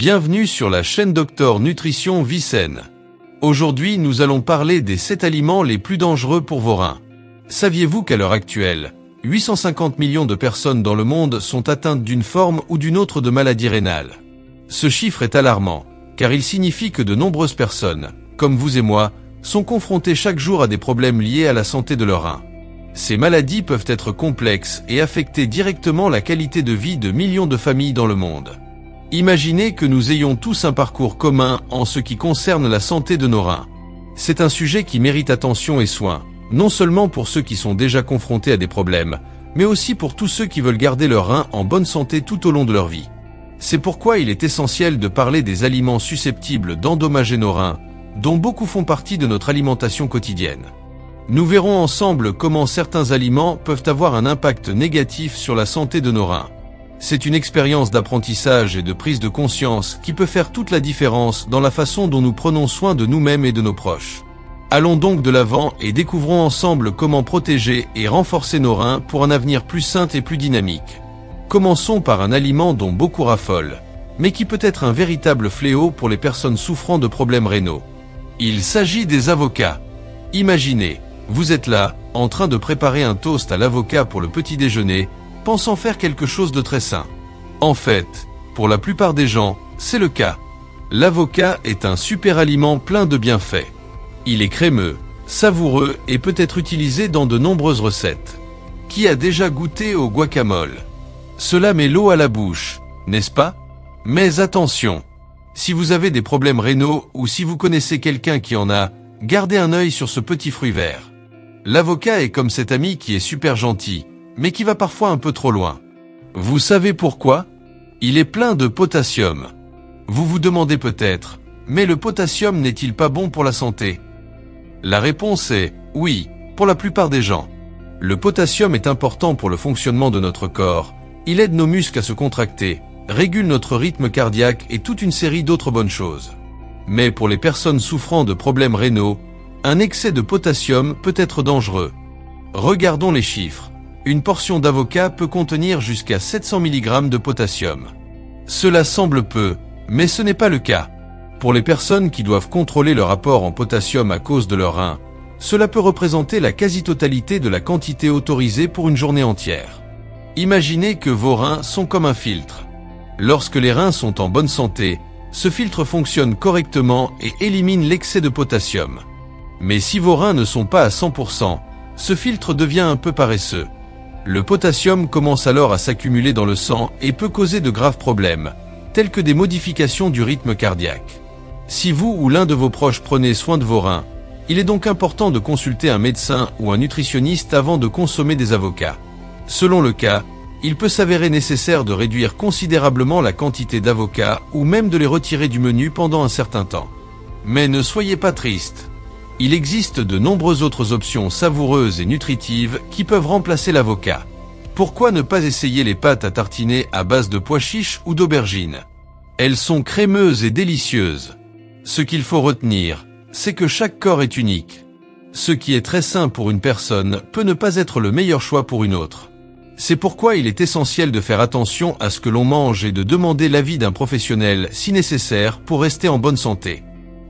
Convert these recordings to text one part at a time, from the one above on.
Bienvenue sur la chaîne Docteur Nutrition Vie Saine. Aujourd'hui, nous allons parler des 7 aliments les plus dangereux pour vos reins. Saviez-vous qu'à l'heure actuelle, 850 millions de personnes dans le monde sont atteintes d'une forme ou d'une autre de maladie rénale? Ce chiffre est alarmant, car il signifie que de nombreuses personnes, comme vous et moi, sont confrontées chaque jour à des problèmes liés à la santé de leurs reins. Ces maladies peuvent être complexes et affecter directement la qualité de vie de millions de familles dans le monde. Imaginez que nous ayons tous un parcours commun en ce qui concerne la santé de nos reins. C'est un sujet qui mérite attention et soin, non seulement pour ceux qui sont déjà confrontés à des problèmes, mais aussi pour tous ceux qui veulent garder leurs reins en bonne santé tout au long de leur vie. C'est pourquoi il est essentiel de parler des aliments susceptibles d'endommager nos reins, dont beaucoup font partie de notre alimentation quotidienne. Nous verrons ensemble comment certains aliments peuvent avoir un impact négatif sur la santé de nos reins. C'est une expérience d'apprentissage et de prise de conscience qui peut faire toute la différence dans la façon dont nous prenons soin de nous-mêmes et de nos proches. Allons donc de l'avant et découvrons ensemble comment protéger et renforcer nos reins pour un avenir plus sain et plus dynamique. Commençons par un aliment dont beaucoup raffolent, mais qui peut être un véritable fléau pour les personnes souffrant de problèmes rénaux. Il s'agit des avocats. Imaginez, vous êtes là, en train de préparer un toast à l'avocat pour le petit déjeuner, pensant faire quelque chose de très sain. En fait, pour la plupart des gens, c'est le cas. L'avocat est un super aliment plein de bienfaits. Il est crémeux, savoureux et peut être utilisé dans de nombreuses recettes. Qui a déjà goûté au guacamole? Cela met l'eau à la bouche, n'est-ce pas? Mais attention! Si vous avez des problèmes rénaux ou si vous connaissez quelqu'un qui en a, gardez un œil sur ce petit fruit vert. L'avocat est comme cet ami qui est super gentil, mais qui va parfois un peu trop loin. Vous savez pourquoi? Il est plein de potassium. Vous vous demandez peut-être, mais le potassium n'est-il pas bon pour la santé? La réponse est oui, pour la plupart des gens. Le potassium est important pour le fonctionnement de notre corps. Il aide nos muscles à se contracter, régule notre rythme cardiaque et toute une série d'autres bonnes choses. Mais pour les personnes souffrant de problèmes rénaux, un excès de potassium peut être dangereux. Regardons les chiffres. Une portion d'avocat peut contenir jusqu'à 700 mg de potassium. Cela semble peu, mais ce n'est pas le cas. Pour les personnes qui doivent contrôler leur apport en potassium à cause de leurs reins, cela peut représenter la quasi-totalité de la quantité autorisée pour une journée entière. Imaginez que vos reins sont comme un filtre. Lorsque les reins sont en bonne santé, ce filtre fonctionne correctement et élimine l'excès de potassium. Mais si vos reins ne sont pas à 100%, ce filtre devient un peu paresseux. Le potassium commence alors à s'accumuler dans le sang et peut causer de graves problèmes, tels que des modifications du rythme cardiaque. Si vous ou l'un de vos proches prenez soin de vos reins, il est donc important de consulter un médecin ou un nutritionniste avant de consommer des avocats. Selon le cas, il peut s'avérer nécessaire de réduire considérablement la quantité d'avocats ou même de les retirer du menu pendant un certain temps. Mais ne soyez pas triste. Il existe de nombreuses autres options savoureuses et nutritives qui peuvent remplacer l'avocat. Pourquoi ne pas essayer les pâtes à tartiner à base de pois chiches ou d'aubergines? Elles sont crémeuses et délicieuses. Ce qu'il faut retenir, c'est que chaque corps est unique. Ce qui est très sain pour une personne peut ne pas être le meilleur choix pour une autre. C'est pourquoi il est essentiel de faire attention à ce que l'on mange et de demander l'avis d'un professionnel si nécessaire pour rester en bonne santé.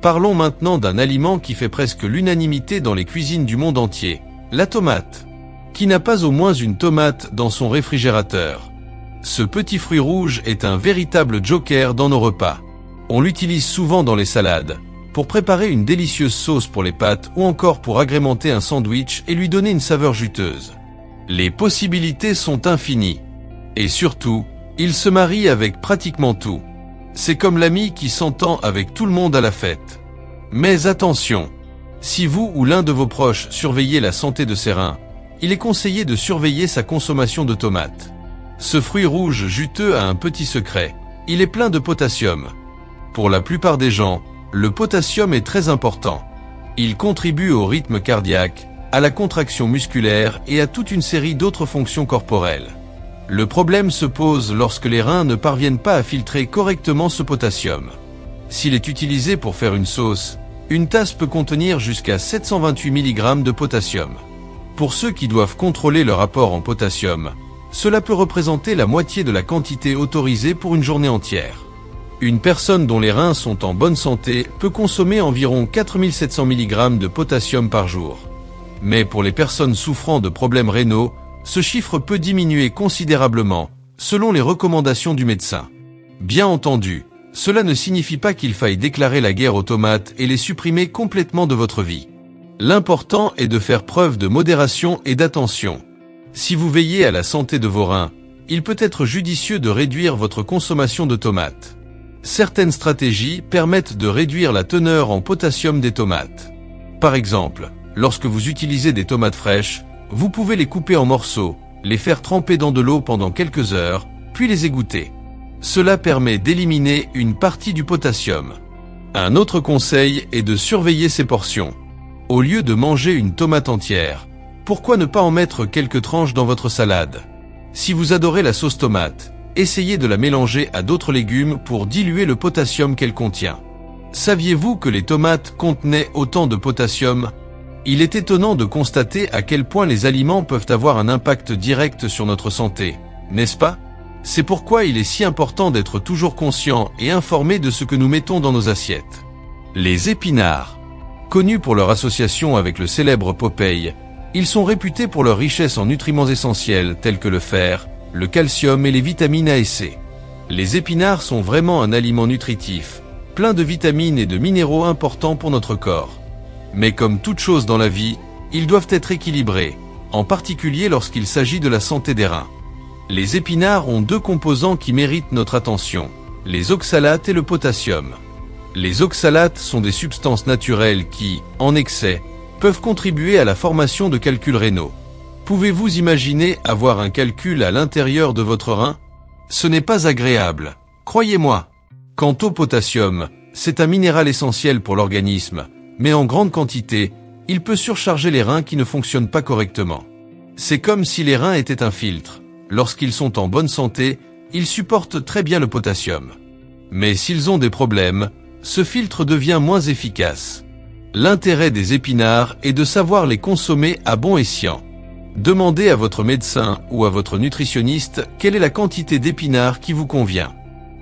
Parlons maintenant d'un aliment qui fait presque l'unanimité dans les cuisines du monde entier, la tomate. Qui n'a pas au moins une tomate dans son réfrigérateur? Ce petit fruit rouge est un véritable joker dans nos repas. On l'utilise souvent dans les salades, pour préparer une délicieuse sauce pour les pâtes ou encore pour agrémenter un sandwich et lui donner une saveur juteuse. Les possibilités sont infinies. Et surtout, il se marie avec pratiquement tout. C'est comme l'ami qui s'entend avec tout le monde à la fête. Mais attention, si vous ou l'un de vos proches surveillez la santé de ses reins, il est conseillé de surveiller sa consommation de tomates. Ce fruit rouge juteux a un petit secret, il est plein de potassium. Pour la plupart des gens, le potassium est très important. Il contribue au rythme cardiaque, à la contraction musculaire et à toute une série d'autres fonctions corporelles. Le problème se pose lorsque les reins ne parviennent pas à filtrer correctement ce potassium. S'il est utilisé pour faire une sauce, une tasse peut contenir jusqu'à 728 mg de potassium. Pour ceux qui doivent contrôler leur apport en potassium, cela peut représenter la moitié de la quantité autorisée pour une journée entière. Une personne dont les reins sont en bonne santé peut consommer environ 4700 mg de potassium par jour. Mais pour les personnes souffrant de problèmes rénaux, ce chiffre peut diminuer considérablement, selon les recommandations du médecin. Bien entendu, cela ne signifie pas qu'il faille déclarer la guerre aux tomates et les supprimer complètement de votre vie. L'important est de faire preuve de modération et d'attention. Si vous veillez à la santé de vos reins, il peut être judicieux de réduire votre consommation de tomates. Certaines stratégies permettent de réduire la teneur en potassium des tomates. Par exemple, lorsque vous utilisez des tomates fraîches, vous pouvez les couper en morceaux, les faire tremper dans de l'eau pendant quelques heures, puis les égoutter. Cela permet d'éliminer une partie du potassium. Un autre conseil est de surveiller ses portions. Au lieu de manger une tomate entière, pourquoi ne pas en mettre quelques tranches dans votre salade? Si vous adorez la sauce tomate, essayez de la mélanger à d'autres légumes pour diluer le potassium qu'elle contient. Saviez-vous que les tomates contenaient autant de potassium? Il est étonnant de constater à quel point les aliments peuvent avoir un impact direct sur notre santé, n'est-ce pas? C'est pourquoi il est si important d'être toujours conscient et informé de ce que nous mettons dans nos assiettes. Les épinards. Connus pour leur association avec le célèbre Popeye, ils sont réputés pour leur richesse en nutriments essentiels tels que le fer, le calcium et les vitamines A et C. Les épinards sont vraiment un aliment nutritif, plein de vitamines et de minéraux importants pour notre corps. Mais comme toute chose dans la vie, ils doivent être équilibrés, en particulier lorsqu'il s'agit de la santé des reins. Les épinards ont deux composants qui méritent notre attention, les oxalates et le potassium. Les oxalates sont des substances naturelles qui, en excès, peuvent contribuer à la formation de calculs rénaux. Pouvez-vous imaginer avoir un calcul à l'intérieur de votre rein? Ce n'est pas agréable, croyez-moi. Quant au potassium, c'est un minéral essentiel pour l'organisme, mais en grande quantité, il peut surcharger les reins qui ne fonctionnent pas correctement. C'est comme si les reins étaient un filtre. Lorsqu'ils sont en bonne santé, ils supportent très bien le potassium. Mais s'ils ont des problèmes, ce filtre devient moins efficace. L'intérêt des épinards est de savoir les consommer à bon escient. Demandez à votre médecin ou à votre nutritionniste quelle est la quantité d'épinards qui vous convient.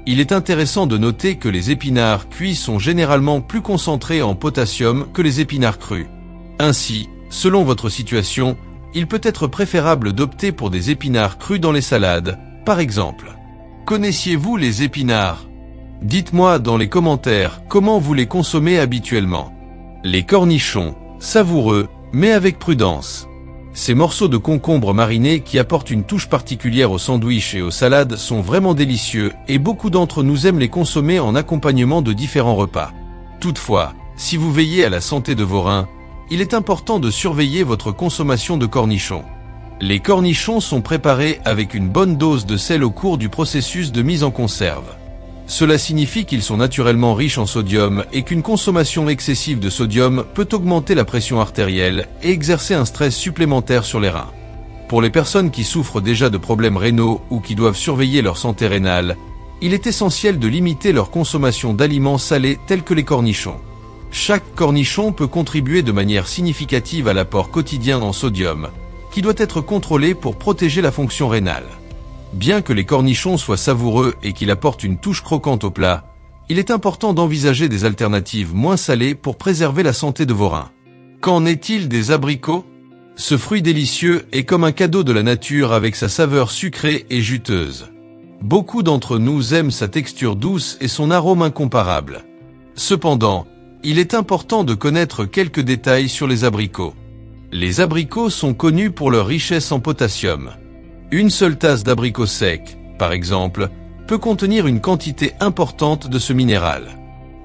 Il est intéressant de noter que les épinards cuits sont généralement plus concentrés en potassium que les épinards crus. Ainsi, selon votre situation, il peut être préférable d'opter pour des épinards crus dans les salades, par exemple. Connaissiez-vous les épinards? Dites-moi dans les commentaires comment vous les consommez habituellement. Les cornichons, savoureux, mais avec prudence. Ces morceaux de concombre marinés qui apportent une touche particulière aux sandwichs et aux salades sont vraiment délicieux et beaucoup d'entre nous aiment les consommer en accompagnement de différents repas. Toutefois, si vous veillez à la santé de vos reins, il est important de surveiller votre consommation de cornichons. Les cornichons sont préparés avec une bonne dose de sel au cours du processus de mise en conserve. Cela signifie qu'ils sont naturellement riches en sodium et qu'une consommation excessive de sodium peut augmenter la pression artérielle et exercer un stress supplémentaire sur les reins. Pour les personnes qui souffrent déjà de problèmes rénaux ou qui doivent surveiller leur santé rénale, il est essentiel de limiter leur consommation d'aliments salés tels que les cornichons. Chaque cornichon peut contribuer de manière significative à l'apport quotidien en sodium, qui doit être contrôlé pour protéger la fonction rénale. Bien que les cornichons soient savoureux et qu'ils apportent une touche croquante au plat, il est important d'envisager des alternatives moins salées pour préserver la santé de vos reins. Qu'en est-il des abricots? Ce fruit délicieux est comme un cadeau de la nature avec sa saveur sucrée et juteuse. Beaucoup d'entre nous aiment sa texture douce et son arôme incomparable. Cependant, il est important de connaître quelques détails sur les abricots. Les abricots sont connus pour leur richesse en potassium. Une seule tasse d'abricots secs, par exemple, peut contenir une quantité importante de ce minéral.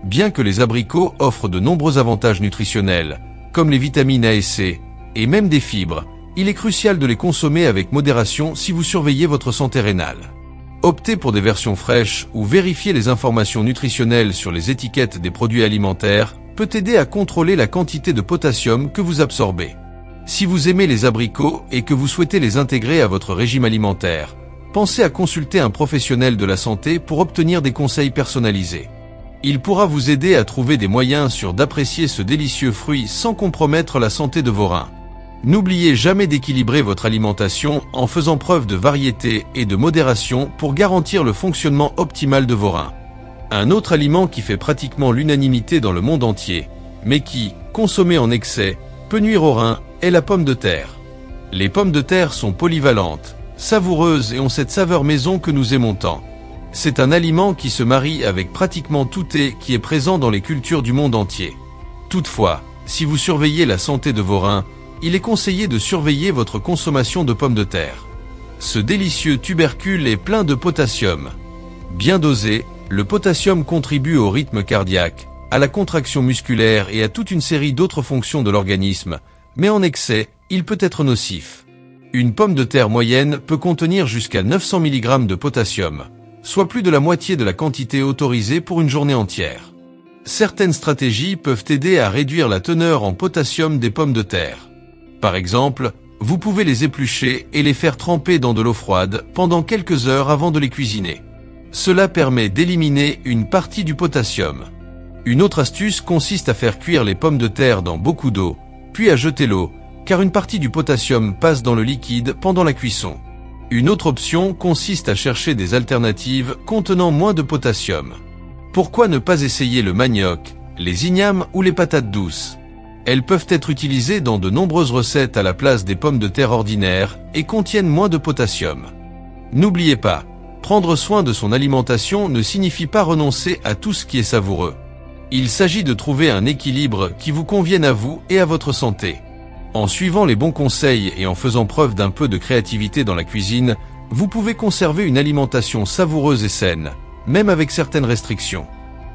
Bien que les abricots offrent de nombreux avantages nutritionnels, comme les vitamines A et C, et même des fibres, il est crucial de les consommer avec modération si vous surveillez votre santé rénale. Optez pour des versions fraîches ou vérifiez les informations nutritionnelles sur les étiquettes des produits alimentaires peut aider à contrôler la quantité de potassium que vous absorbez. Si vous aimez les abricots et que vous souhaitez les intégrer à votre régime alimentaire, pensez à consulter un professionnel de la santé pour obtenir des conseils personnalisés. Il pourra vous aider à trouver des moyens sûrs d'apprécier ce délicieux fruit sans compromettre la santé de vos reins. N'oubliez jamais d'équilibrer votre alimentation en faisant preuve de variété et de modération pour garantir le fonctionnement optimal de vos reins. Un autre aliment qui fait pratiquement l'unanimité dans le monde entier, mais qui, consommé en excès, peut nuire aux reins, est la pomme de terre. Les pommes de terre sont polyvalentes, savoureuses et ont cette saveur maison que nous aimons tant. C'est un aliment qui se marie avec pratiquement tout et qui est présent dans les cultures du monde entier. Toutefois, si vous surveillez la santé de vos reins, il est conseillé de surveiller votre consommation de pommes de terre. Ce délicieux tubercule est plein de potassium. Bien dosé, le potassium contribue au rythme cardiaque, à la contraction musculaire et à toute une série d'autres fonctions de l'organisme, mais en excès, il peut être nocif. Une pomme de terre moyenne peut contenir jusqu'à 900 mg de potassium, soit plus de la moitié de la quantité autorisée pour une journée entière. Certaines stratégies peuvent aider à réduire la teneur en potassium des pommes de terre. Par exemple, vous pouvez les éplucher et les faire tremper dans de l'eau froide pendant quelques heures avant de les cuisiner. Cela permet d'éliminer une partie du potassium. Une autre astuce consiste à faire cuire les pommes de terre dans beaucoup d'eau, puis à jeter l'eau, car une partie du potassium passe dans le liquide pendant la cuisson. Une autre option consiste à chercher des alternatives contenant moins de potassium. Pourquoi ne pas essayer le manioc, les ignames ou les patates douces? Elles peuvent être utilisées dans de nombreuses recettes à la place des pommes de terre ordinaires et contiennent moins de potassium. N'oubliez pas, prendre soin de son alimentation ne signifie pas renoncer à tout ce qui est savoureux. Il s'agit de trouver un équilibre qui vous convienne à vous et à votre santé. En suivant les bons conseils et en faisant preuve d'un peu de créativité dans la cuisine, vous pouvez conserver une alimentation savoureuse et saine, même avec certaines restrictions.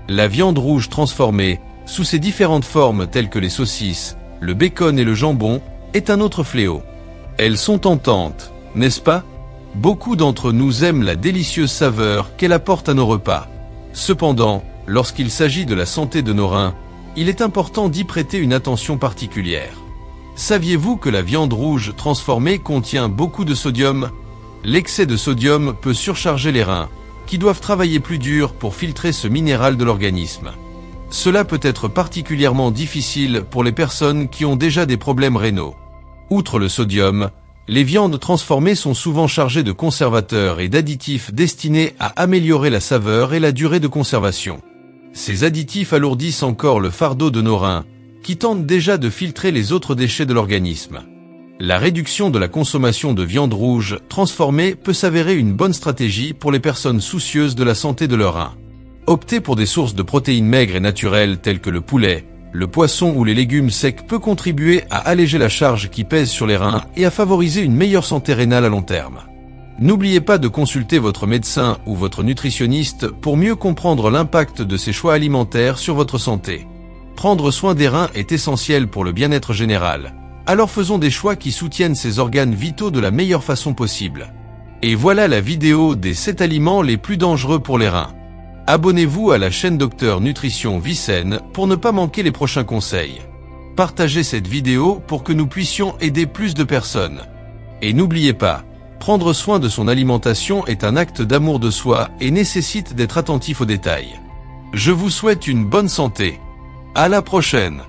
La viande rouge transformée, sous ses différentes formes telles que les saucisses, le bacon et le jambon, est un autre fléau. Elles sont tentantes, n'est-ce pas? Beaucoup d'entre nous aiment la délicieuse saveur qu'elle apporte à nos repas. Cependant, lorsqu'il s'agit de la santé de nos reins, il est important d'y prêter une attention particulière. Saviez-vous que la viande rouge transformée contient beaucoup de sodium? L'excès de sodium peut surcharger les reins, qui doivent travailler plus dur pour filtrer ce minéral de l'organisme. Cela peut être particulièrement difficile pour les personnes qui ont déjà des problèmes rénaux. Outre le sodium, les viandes transformées sont souvent chargées de conservateurs et d'additifs destinés à améliorer la saveur et la durée de conservation. Ces additifs alourdissent encore le fardeau de nos reins, qui tentent déjà de filtrer les autres déchets de l'organisme. La réduction de la consommation de viande rouge transformée peut s'avérer une bonne stratégie pour les personnes soucieuses de la santé de leurs reins. Opter pour des sources de protéines maigres et naturelles telles que le poulet, le poisson ou les légumes secs peut contribuer à alléger la charge qui pèse sur les reins et à favoriser une meilleure santé rénale à long terme. N'oubliez pas de consulter votre médecin ou votre nutritionniste pour mieux comprendre l'impact de ces choix alimentaires sur votre santé. Prendre soin des reins est essentiel pour le bien-être général. Alors faisons des choix qui soutiennent ces organes vitaux de la meilleure façon possible. Et voilà la vidéo des 7 aliments les plus dangereux pour les reins. Abonnez-vous à la chaîne Docteur Nutrition Vicenne pour ne pas manquer les prochains conseils. Partagez cette vidéo pour que nous puissions aider plus de personnes. Et n'oubliez pas, prendre soin de son alimentation est un acte d'amour de soi et nécessite d'être attentif aux détails. Je vous souhaite une bonne santé. À la prochaine!